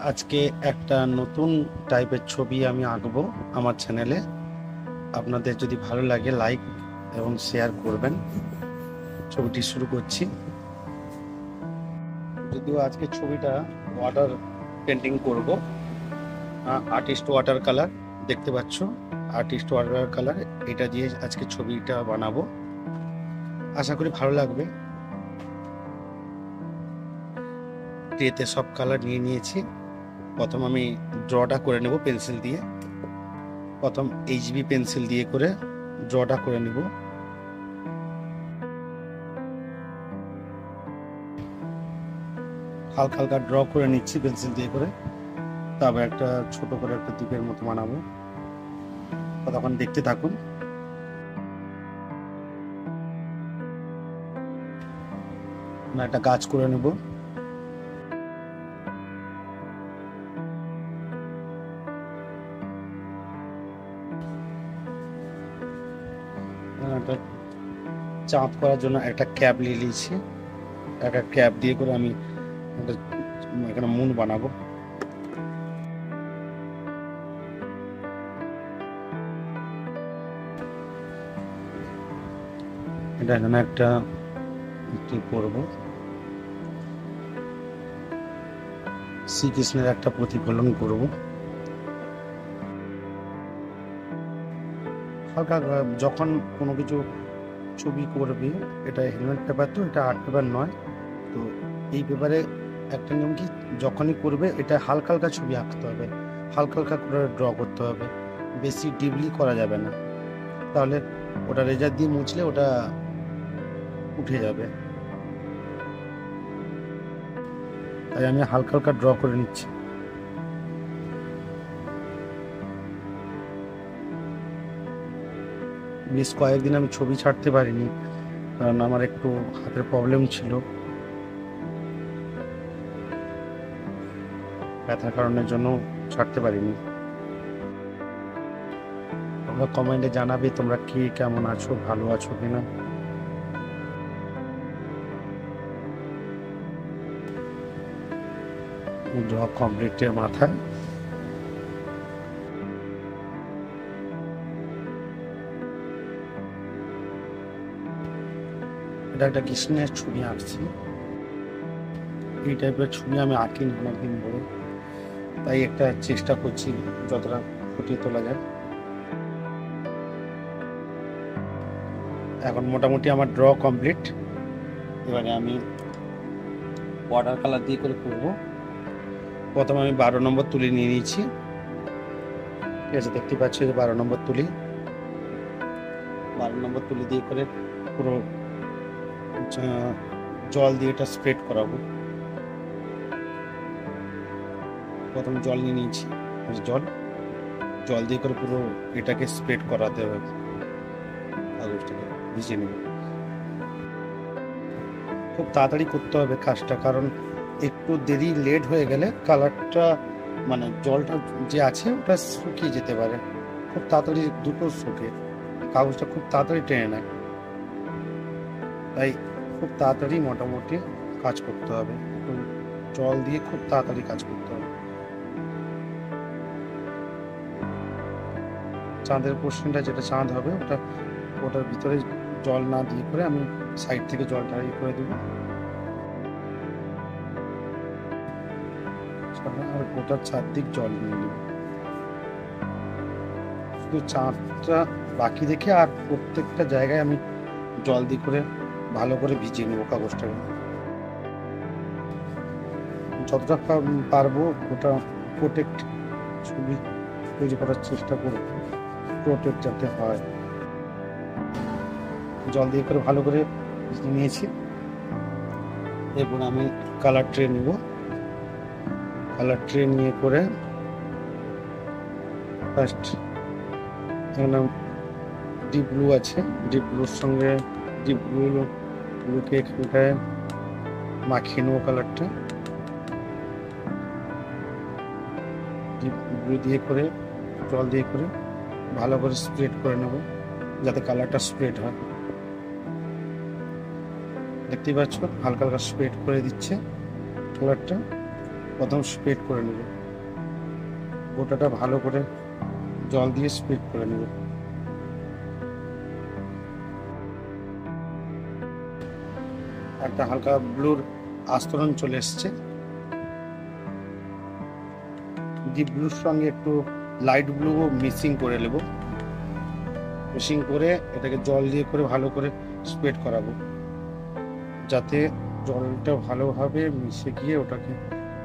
আজকে একটা নতুন টাইপের ছবি আমি আঁকবো আমার চ্যানেলে। আপনাদের যদি ভালো লাগে লাইক এবং শেয়ার করবেন। ছবিটি শুরু করছি। যদিও আজকে ছবিটা ওয়াটার পেন্টিং করব, আর্টিস্ট ওয়াটার কালার দেখতে পাচ্ছ, আর্টিস্ট ওয়াটার কালার এটা দিয়ে আজকে ছবিটা বানাবো। আশা করি ভালো লাগবে। ট্রেতে সব কালার নিয়ে নিয়েছি। প্রথম আমি ড্রটা করে নেব পেন্সিল দিয়ে। প্রথম এইচবি পেন্সিল দিয়ে করে ড্রটা করে নেব। হালকা হালকা ড্র করে নিচ্ছি পেন্সিল দিয়ে করে। তারপর একটা ছোট করে একটা দ্বীপের মতো বানাবো। তখন দেখতে থাকুন। একটা গাছ করে নেব। একটা চাঁদ করার জন্য একটা ক্যাপ নিয়ে নিয়েছি। একটা ক্যাপ দিয়ে করে আমি এখানে মুন বানাবো। এটা এখানে একটা করবো। শ্রীকৃষ্ণের একটা প্রতিফলন করব। হালকা যখন কোনো কিছু ছবি করবে, এটা হেলমেট পেপার, তো এটা আর্ট পেপার নয়। তো এই পেপারে একটা নিয়ম কি, যখনই করবে এটা হালকা হালকা ছবি আঁকতে হবে, হালকা হালকা করে ড্র করতে হবে, বেশি ডিপলি করা যাবে না, তাহলে ওটা রেজার দিয়ে মুছলে ওটা উঠে যাবে। তাই আমি হালকা হালকা ড্র করে নিচ্ছি। বেশ কয়েকদিন আমি ছবি ছাড়তে পারিনি, কারণ আমার একটু হাতের প্রবলেম ছিল, ব্যথার কারণের জন্য ছাড়তে পারিনি। তোমরা কমেন্টে জানাবে তোমরা কি কেমন আছো, ভালো আছো কিনা। ড্র কমপ্লিটের মাথায় এটা একটা কৃষ্ণের ছবি আঁকছি। এই টাইপের ছবি আমি আঁকিনি অনেকদিন ধরে, তাই একটা চেষ্টা করছি যতটা ফুটিয়ে তোলা যায়। এখন মোটামুটি আমার ড্র কমপ্লিট। এবারে আমি ওয়াটার কালার দিয়ে করে করবো। প্রথমে আমি 12 নম্বর তুলি নিয়ে নিয়েছি। ঠিক আছে, দেখতে পাচ্ছি যে 12 নম্বর তুলি। 12 নম্বর তুলি দিয়ে করে পুরো জল দিয়ে এটা স্প্রেড করাবো। প্রথম জল নিয়ে নিয়েছি, জল দিয়ে করে পুরো এটাকে স্প্রেড করাতে হবে, কাগজটাকে ভিজিয়ে নেব। খুব তাড়াতাড়ি করতে হবে কাজটা, কারণ একটু দেরি লেট হয়ে গেলে কালারটা মানে জলটা যে আছে ওটা শুকিয়ে যেতে পারে। খুব তাড়াতাড়ি দুটো শুকে, কাগজটা খুব তাড়াতাড়ি টেনে নেয়। তাই খুব তাড়াতাড়ি মোটামুটি কাজ করতে হবে, জল দিয়ে খুব তাড়াতাড়ি কাজ করতে হবে। চাঁদের পোর্শনটা যেটা চাঁদ হবে ওটার ভিতরে জল না দিয়ে করে আমি সাইড থেকে জলটা ইয়ে করে দেবো। আর ওটার চারদিক জল নিয়ে নেব, শুধু চাঁদটা বাকি রেখে আর প্রত্যেকটা জায়গায় আমি জল দিয়ে করে ভালো করে ভিজিয়ে নেবো কাগজটাকে। যতটা পারবো ওটা প্রোটেক্ট ছবি তৈরি করার চেষ্টা করব, প্রোটেক্ট যাতে হয়। জল দিয়ে করে ভালো করে ভিজিয়ে নিয়েছি। এরপর আমি কালার ট্রে নিব। কালার ট্রে নিয়ে করে ফার্স্ট এখানে ডিপ ব্লু আছে, ডিপ ব্লুর সঙ্গে ডিপ ব্লুকে এখানটায় মাখিয়ে নেবো কালারটা। ডিপ ব্লু দিয়ে করে জল দিয়ে করে ভালো করে স্প্রেড করে নেব, যাতে কালারটা স্প্রেড হয়। দেখতেই পাচ্ছ হালকা হালকা স্প্রেড করে দিচ্ছে কালারটা। প্রথম স্প্রেড করে নেব, গোটাটা ভালো করে জল দিয়ে স্প্রেড করে নেব। একটা হালকা ব্লুর আস্তরণ চলে এসছে, ডিপ ব্লুর সঙ্গে একটু লাইট ব্লু মিক্সিং করে নেব। মিক্সিং করে এটাকে জল দিয়ে করে ভালো করে স্প্রেড করাবো, যাতে জলটা ভালোভাবে মিশে গিয়ে ওটাকে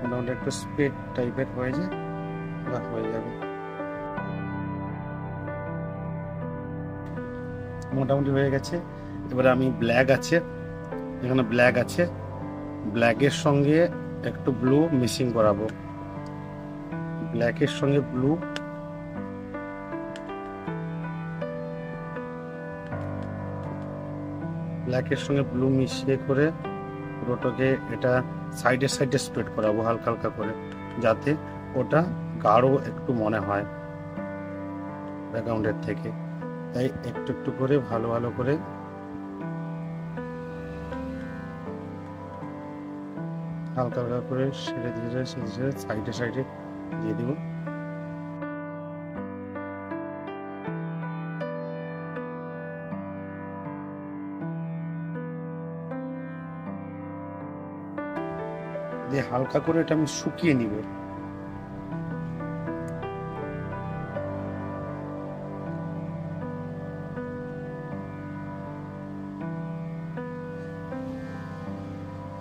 মোটামুটি একটা স্প্রেড টাইপের হয়ে যায় বা হয়ে যাবে। মোটামুটি হয়ে গেছে। এবারে আমি ব্ল্যাক আছে, এখানে ব্ল্যাক আছে, ব্ল্যাকের সঙ্গে একটু ব্লু মিক্সিং করাবো। ব্ল্যাকের সঙ্গে ব্লু, ব্ল্যাকের সঙ্গে ব্লু মিশিয়ে করে পুরোটাকে এটা সাইডে সাইডে স্প্রেড করাবো হালকা হালকা করে, যাতে ওটা গাঢ় একটু মনে হয় ব্যাকগ্রাউন্ডের থেকে। তাই একটু একটু করে ভালো ভালো করে হালকা হালকা করে সেরে ধীরে সেরে সাইডে সাইডে দিয়ে দিব। দিয়ে হালকা করে এটা আমি শুকিয়ে নিব।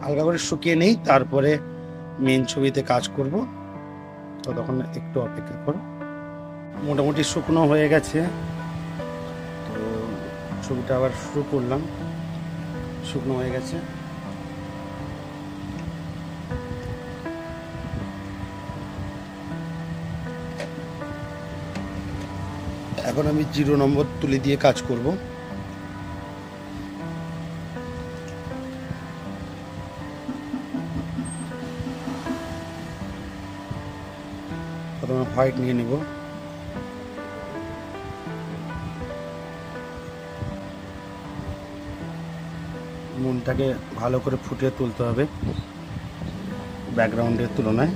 হালকা করে শুকিয়ে নেই, তারপরে মেন ছবিতে কাজ করব, তো তখন একটু অপেক্ষা করো। মোটামুটি শুকনো হয়ে গেছে, তো ছবিটা আবার শুরু করলাম। শুকনো হয়ে গেছে, এখন আমি 0 নম্বর তুলি দিয়ে কাজ করব। প্রথমে হোয়াইট নিয়ে নিব, মুনটাকে ভালো করে ফুটিয়ে তুলতে হবে ব্যাকগ্রাউন্ডের তুলনায়।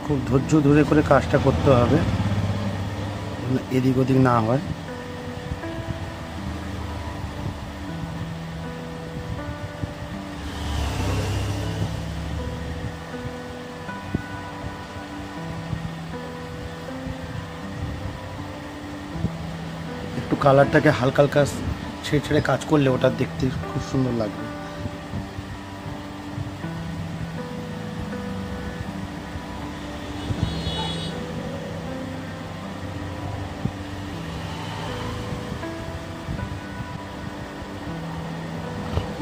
খুব ধৈর্য ধরে করে কাজটা করতে হবে, এদিক ওদিক না হয়। একটু কালারটাকে হালকা হালকা ছেড়ে ছেড়ে কাজ করলে ওটা দেখতে খুব সুন্দর লাগবে।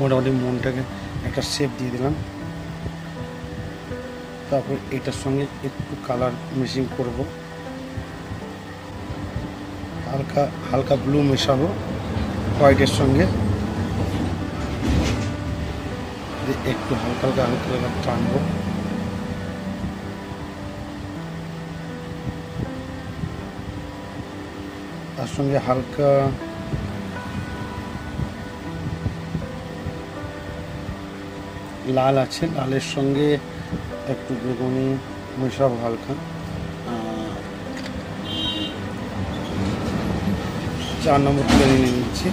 মোটামুটি মনটাকে একটা শেপ দিয়ে দিলাম, তারপর এটার সঙ্গে একটু কালার মিক্সিং করব, হালকা হালকা ব্লু মেশাবো হোয়াইটের সঙ্গে, একটু হালকা হালকা হালকা হালকা টানবো। তার সঙ্গে হালকা লাল আছে, লালের সঙ্গে একটু বেগুনি মেশাবো হালকা। 4 নম্বর তুলে নিয়ে নিচ্ছি,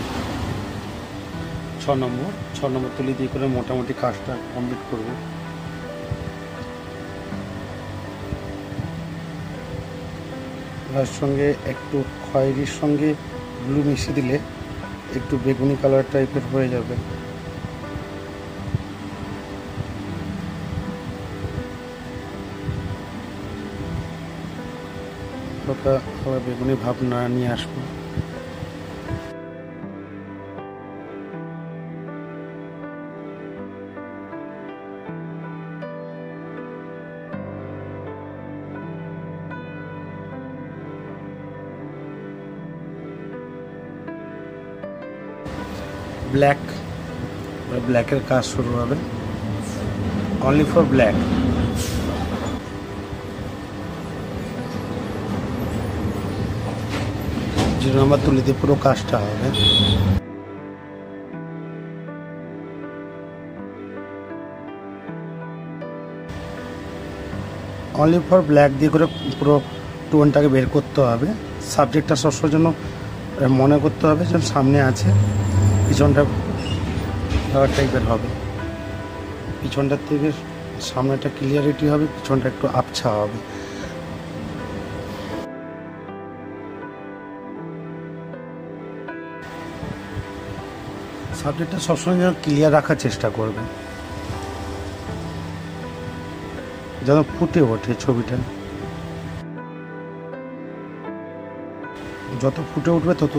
6 নম্বর তুলি দিয়ে করে মোটামুটি কাজটা কমপ্লিট করব। তার সঙ্গে একটু খয়েরির সঙ্গে ব্লু মিশিয়ে দিলে একটু বেগুনি কালার টাইপের হয়ে যাবে। হালকা হালকা বেগুনি ভাব না নিয়ে আসবো। ব্ল্যাকের কাজ শুরু হবে, only for black. Zero number তুলিতে পুরো কাজটা হবে। অনলি ফর ব্ল্যাক দিয়ে করে পুরো টোনটাকে বের করতে হবে। সাবজেক্টটা সবসময় জন্য মনে করতে হবে যেন সামনে আছে, পিছনটা টাইপের হবে, পিছনটার থেকে সামনেটা ক্লিয়ারিটি হবে, পিছনটা একটু আবছা হবে। সাবজেক্টটা সবসময় যেন ক্লিয়ার রাখার চেষ্টা করবে, যেন ফুটে ওঠে ছবিটা। যত ফুটে উঠবে তত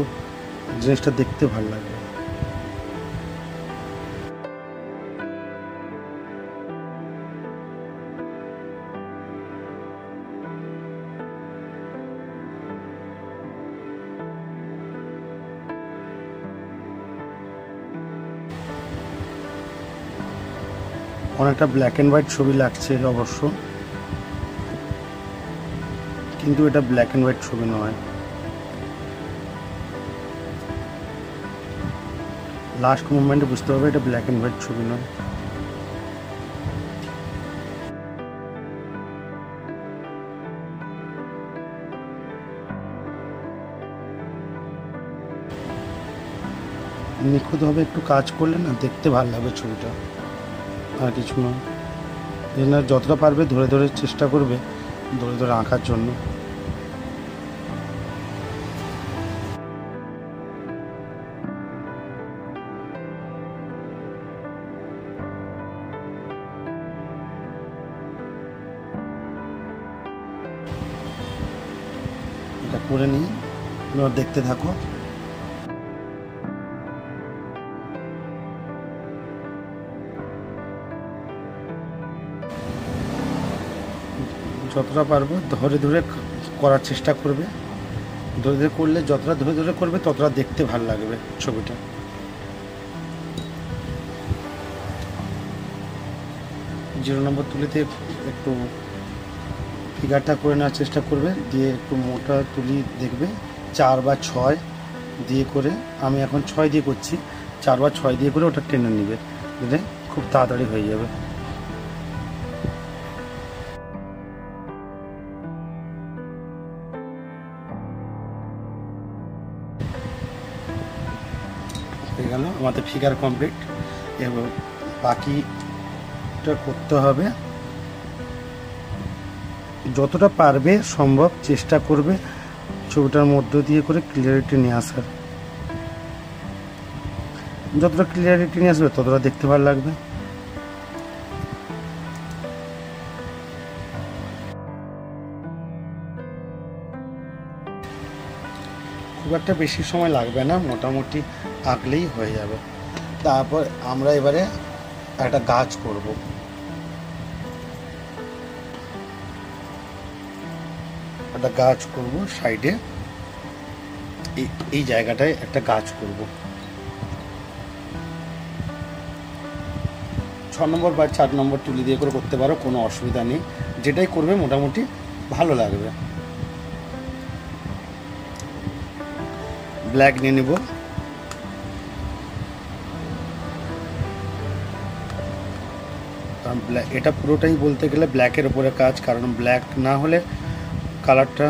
জিনিসটা দেখতে ভালো লাগবে। অনেকটা ব্ল্যাক অ্যান্ড হোয়াইট ছবি লাগছে অবশ্য, কিন্তু এটা ব্ল্যাক অ্যান্ড হোয়াইট ছবি নয়। লাস্ট মুভমেন্টে বুঝতে হবে এটা ব্ল্যাক অ্যান্ড হোয়াইট ছবি নয়। নিখুঁতভাবে একটু কাজ করলে না দেখতে ভালো লাগবে ছবিটা, আর কিছু নয়। যতটা পারবে ধরে ধরে চেষ্টা করবে ধরে ধরে আঁকার জন্য। এটা করে নিয়ে এবার দেখতে থাকো। যতটা পারবো ধরে ধরে করার চেষ্টা করবে, ধরে ধরে করলে যতটা ধরে ধরে করবে ততটা দেখতে ভালো লাগবে ছবিটা। জিরো নম্বর তুলিতে একটু ফিগারটা করে নেওয়ার চেষ্টা করবে, দিয়ে একটু মোটা তুলি দেখবে 4 বা 6 দিয়ে করে, আমি এখন 6 দিয়ে করছি, 4 বা 6 দিয়ে করে ওটা টেনে নেবে, দিলে খুব তাড়াতাড়ি হয়ে যাবে। হয়ে গেল আমাদের ফিগার কমপ্লিট। এবং বাকিটা করতে হবে, যতটা পারবে সম্ভব চেষ্টা করবে ছবিটার মধ্য দিয়ে করে ক্লিয়ারিটি নিয়ে আসার। যতটা ক্লিয়ারিটি নিয়ে আসবে ততটা দেখতে ভালো লাগবে। খুব একটা বেশি সময় লাগবে না, মোটামুটি আঁকলেই হয়ে যাবে। তারপর আমরা এবারে একটা গাছ করব। একটা গাছ করব সাইডে, এই জায়গাটায় একটা গাছ করব। 6 নম্বর বা 4 নম্বর তুলি দিয়ে করে করতে পারো, কোনো অসুবিধা নেই। যেটাই করবে মোটামুটি ভালো লাগবে। ব্ল্যাক নিয়ে নেব, কারণ এটা পুরোটাই বলতে গেলে ব্ল্যাকের উপরে কাজ, কারণ ব্ল্যাক না হলে কালারটা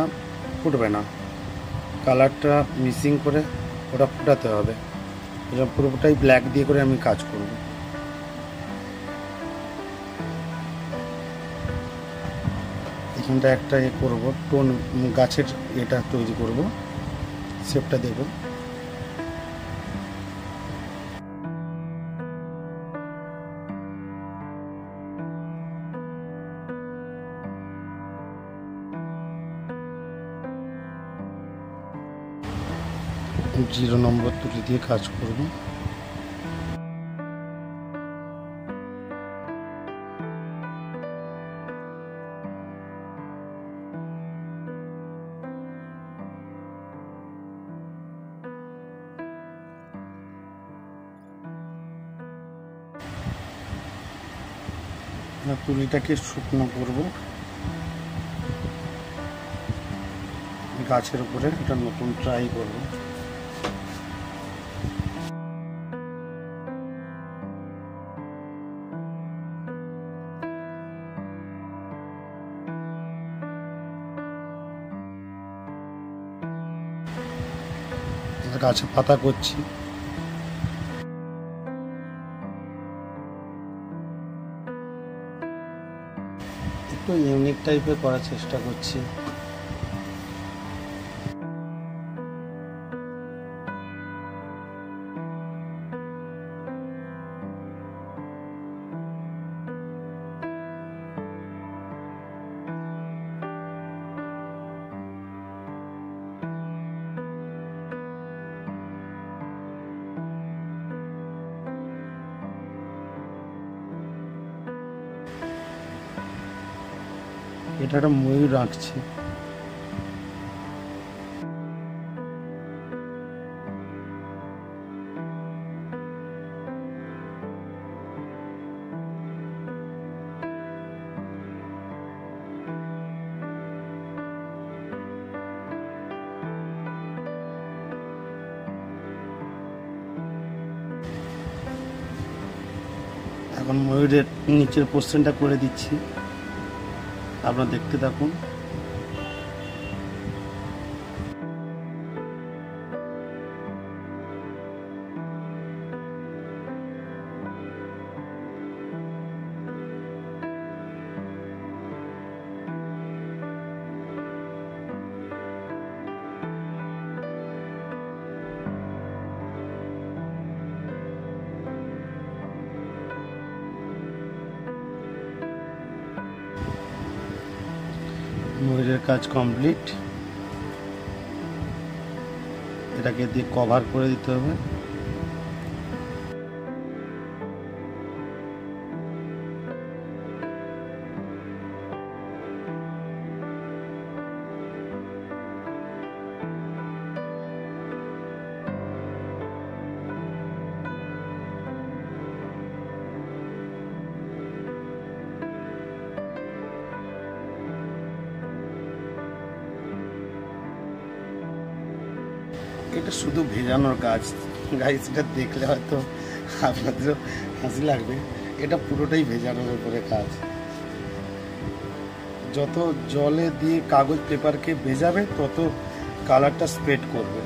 ফুটবে না, কালারটা মিসিং করে ওটা ফুটাতে হবে। এটা পুরোটাই ব্ল্যাক দিয়ে করে আমি কাজ করব। এখানটা একটা করব, টোন গাছের এটা তৈরি করব, শেপটা দেব। জিরো নম্বর তুলি দিয়ে কাজ করব। তুলিটাকে শুকনো করব, গাছের উপরে একটা নতুন ট্রাই করব। গাছে পাতা করছি, একটু ইউনিক টাইপের করার চেষ্টা করছি। এটা একটা ময়ূর আঁকছি। এখন ময়ূরের নিচের পোর্শনটা করে দিচ্ছি, আপনারা দেখতে থাকুন। ময়ূরের কাজ কমপ্লিট, এটাকে দিয়ে কভার করে দিতে হবে। এটা শুধু ভেজানোর কাজ গাইস, এটা দেখলে হয়তো আপনাদেরও হাসি লাগবে, এটা পুরোটাই ভেজানোর উপরে কাজ। যত জলে দিয়ে কাগজ পেপারকে ভেজাবে তত কালারটা স্প্রেড করবে।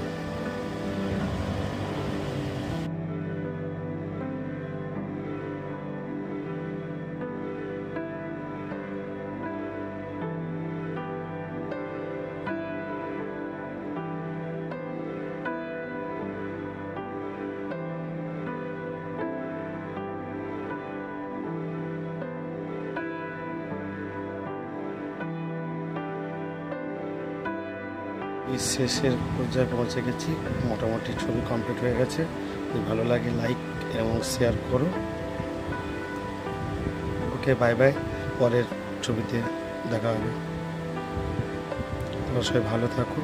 শেষের পর্যায়ে পৌঁছে গেছি, মোটামুটি ছবি কমপ্লিট হয়ে গেছে। যদি ভালো লাগে লাইক এবং শেয়ার করো। ওকে, বাই বাই, পরের ছবিতে দেখা হবে। তোমরা সবাই ভালো থাকো।